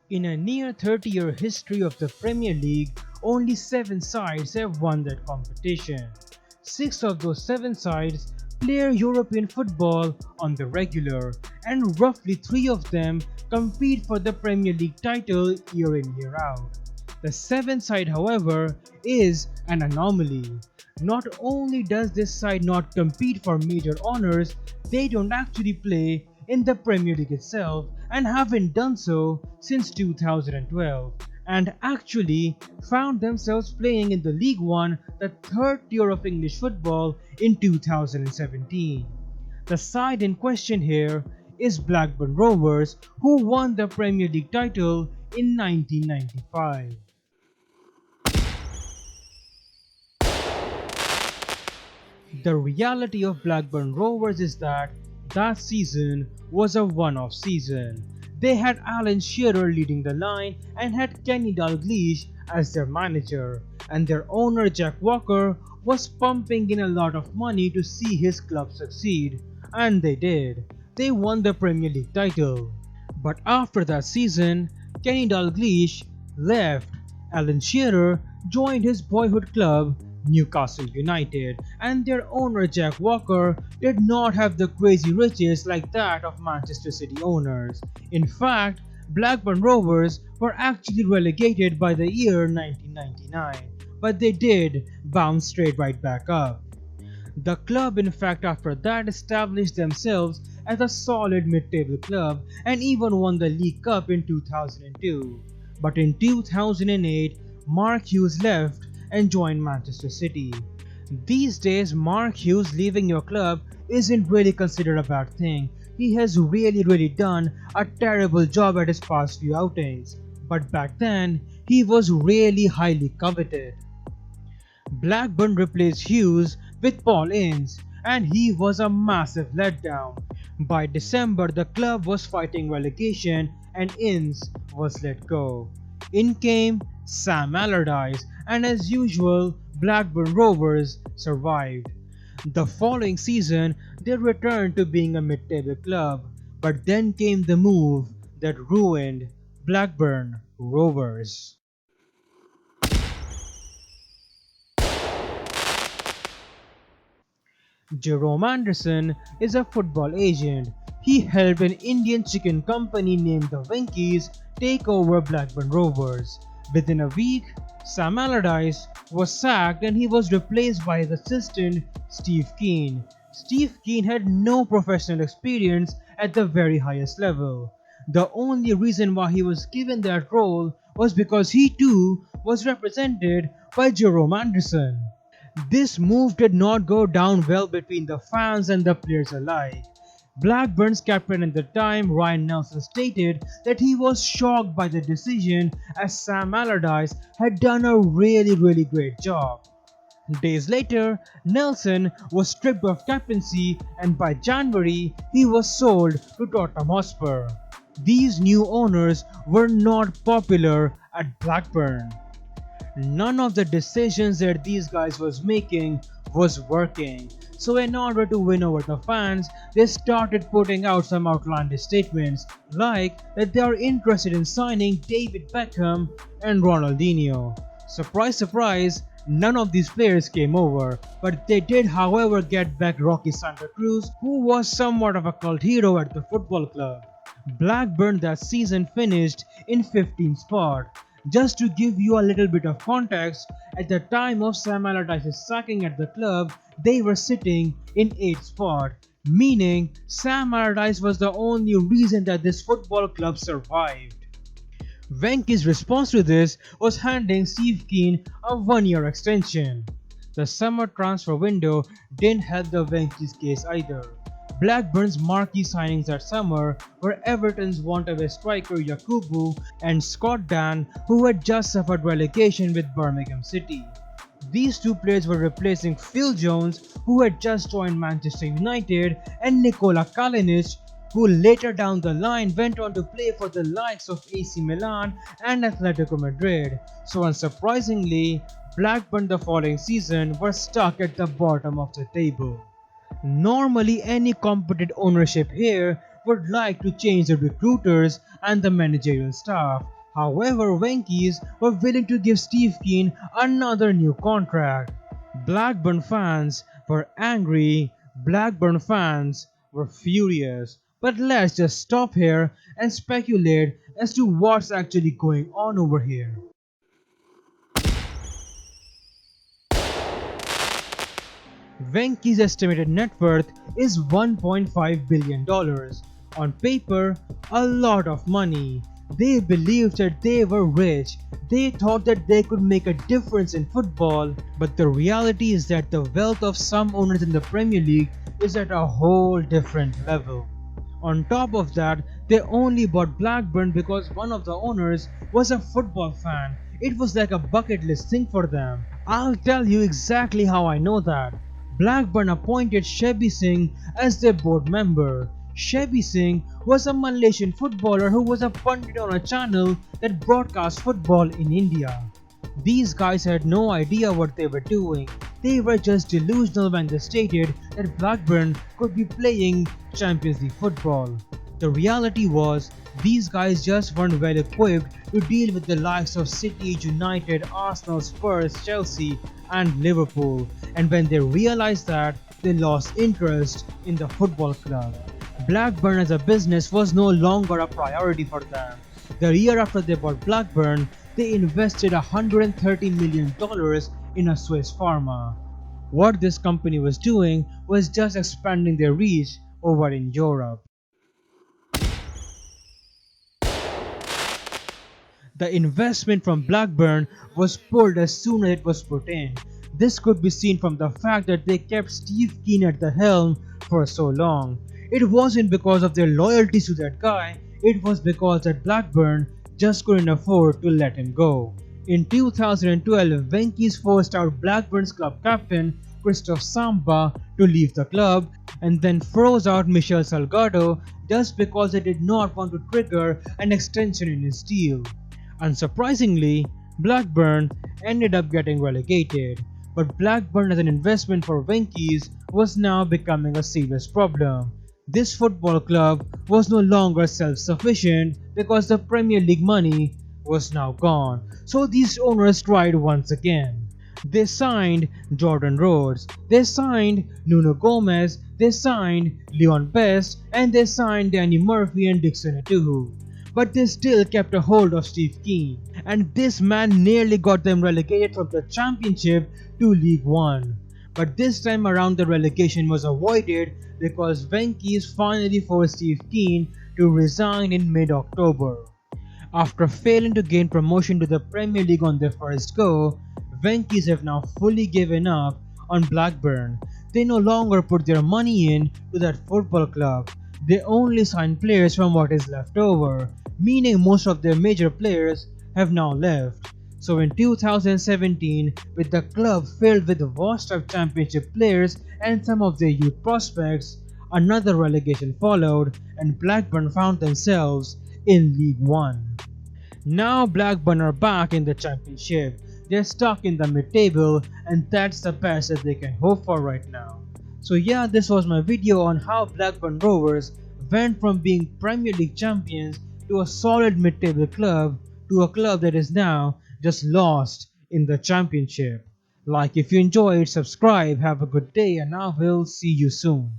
In a near 30-year history of the Premier League, only 7 sides have won that competition. 6 of those 7 sides play European football on the regular, and roughly 3 of them compete for the Premier League title year in year out. The 7th side, however, is an anomaly. Not only does this side not compete for major honours, they don't actually play in the Premier League itself and haven't done so since 2012, and actually found themselves playing in the League One, the third tier of English football, in 2017. The side in question here is Blackburn Rovers, who won the Premier League title in 1995. The reality of Blackburn Rovers is that season was a one-off season. They had Alan Shearer leading the line and had Kenny Dalglish as their manager, and their owner Jack Walker was pumping in a lot of money to see his club succeed, and they did. They won the Premier League title. But after that season, Kenny Dalglish left. Alan Shearer joined his boyhood club, Newcastle United, and their owner Jack Walker did not have the crazy riches like that of Manchester City owners. In fact, Blackburn Rovers were actually relegated by the year 1999, but they did bounce straight right back up. The club in fact after that established themselves as a solid mid-table club and even won the League Cup in 2002. But in 2008, Mark Hughes left and joined Manchester City. These days, Mark Hughes leaving your club isn't really considered a bad thing. He has really done a terrible job at his past few outings. But back then, he was really highly coveted. Blackburn replaced Hughes with Paul Ince, and he was a massive letdown. By December, the club was fighting relegation and Ince was let go. In came Sam Allardyce, and as usual, Blackburn Rovers survived. The following season, they returned to being a mid-table club, but then came the move that ruined Blackburn Rovers. Jerome Anderson is a football agent. He helped an Indian chicken company named the Venkys take over Blackburn Rovers. Within a week, Sam Allardyce was sacked and he was replaced by his assistant Steve Kean. Steve Kean had no professional experience at the very highest level. The only reason why he was given that role was because he too was represented by Jerome Anderson. This move did not go down well between the fans and the players alike. Blackburn's captain at the time, Ryan Nelson, stated that he was shocked by the decision as Sam Allardyce had done a really great job. Days later, Nelson was stripped of captaincy and by January he was sold to Tottenham Hotspur. These new owners were not popular at Blackburn. None of the decisions that these guys was making was working. So in order to win over the fans, they started putting out some outlandish statements like that they are interested in signing David Beckham and Ronaldinho. Surprise surprise, none of these players came over, but they did however get back Rocky Santa Cruz, who was somewhat of a cult hero at the football club. Blackburn that season finished in 15th spot. Just to give you a little bit of context, at the time of Sam Allardyce's sacking at the club, they were sitting in 8th spot, meaning Sam Allardyce was the only reason that this football club survived. Venky's response to this was handing Steve Kean a 1-year extension. The summer transfer window didn't help the Venky's case either. Blackburn's marquee signings that summer were Everton's want-away striker Yakubu and Scott Dan, who had just suffered relegation with Birmingham City. These two players were replacing Phil Jones, who had just joined Manchester United, and Nikola Kalinic, who later down the line went on to play for the likes of AC Milan and Atletico Madrid. So unsurprisingly, Blackburn the following season were stuck at the bottom of the table. Normally any competent ownership here, would like to change the recruiters and the managerial staff. However, Venky's were willing to give Steve Kean another new contract. Blackburn fans were angry, Blackburn fans were furious. But let's just stop here and speculate as to what's actually going on over here. Venky's estimated net worth is $1.5 billion. On paper, a lot of money. They believed that they were rich. They thought that they could make a difference in football. But the reality is that the wealth of some owners in the Premier League is at a whole different level. On top of that, they only bought Blackburn because one of the owners was a football fan. It was like a bucket list thing for them. I'll tell you exactly how I know that. Blackburn appointed Shebi Singh as their board member. Shebi Singh was a Malaysian footballer who was a pundit on a channel that broadcast football in India. These guys had no idea what they were doing. They were just delusional when they stated that Blackburn could be playing Champions League football. The reality was, these guys just weren't well equipped to deal with the likes of City, United, Arsenal, Spurs, Chelsea and Liverpool, and when they realized that, they lost interest in the football club. Blackburn as a business was no longer a priority for them. The year after they bought Blackburn, they invested $130 million in a Swiss pharma. What this company was doing was just expanding their reach over in Europe. The investment from Blackburn was pulled as soon as it was put in. This could be seen from the fact that they kept Steve Kean at the helm for so long. It wasn't because of their loyalty to that guy, it was because that Blackburn just couldn't afford to let him go. In 2012, Venky's forced out Blackburn's club captain Christoph Samba to leave the club and then froze out Michel Salgado just because they did not want to trigger an extension in his deal. Unsurprisingly, Blackburn ended up getting relegated, but Blackburn as an investment for Venky's was now becoming a serious problem. This football club was no longer self-sufficient because the Premier League money was now gone. So these owners tried once again. They signed Jordan Rhodes, they signed Nuno Gomez, they signed Leon Best, and they signed Danny Murphy and Dixon Etuhu. But they still kept a hold of Steve Kean, and this man nearly got them relegated from the Championship to League One. But this time around the relegation was avoided because Venky's finally forced Steve Kean to resign in mid-October. After failing to gain promotion to the Premier League on their first go, Venky's have now fully given up on Blackburn. They no longer put their money in to that football club. They only sign players from what is left over, meaning most of their major players have now left. So in 2017, with the club filled with washed up championship players and some of their youth prospects, another relegation followed and Blackburn found themselves in League One. Now Blackburn are back in the championship. They're stuck in the mid-table and that's the best that they can hope for right now. So yeah, this was my video on how Blackburn Rovers went from being Premier League champions to a solid mid-table club to a club that is now just lost in the championship. Like if you enjoyed, subscribe, have a good day and I will see you soon.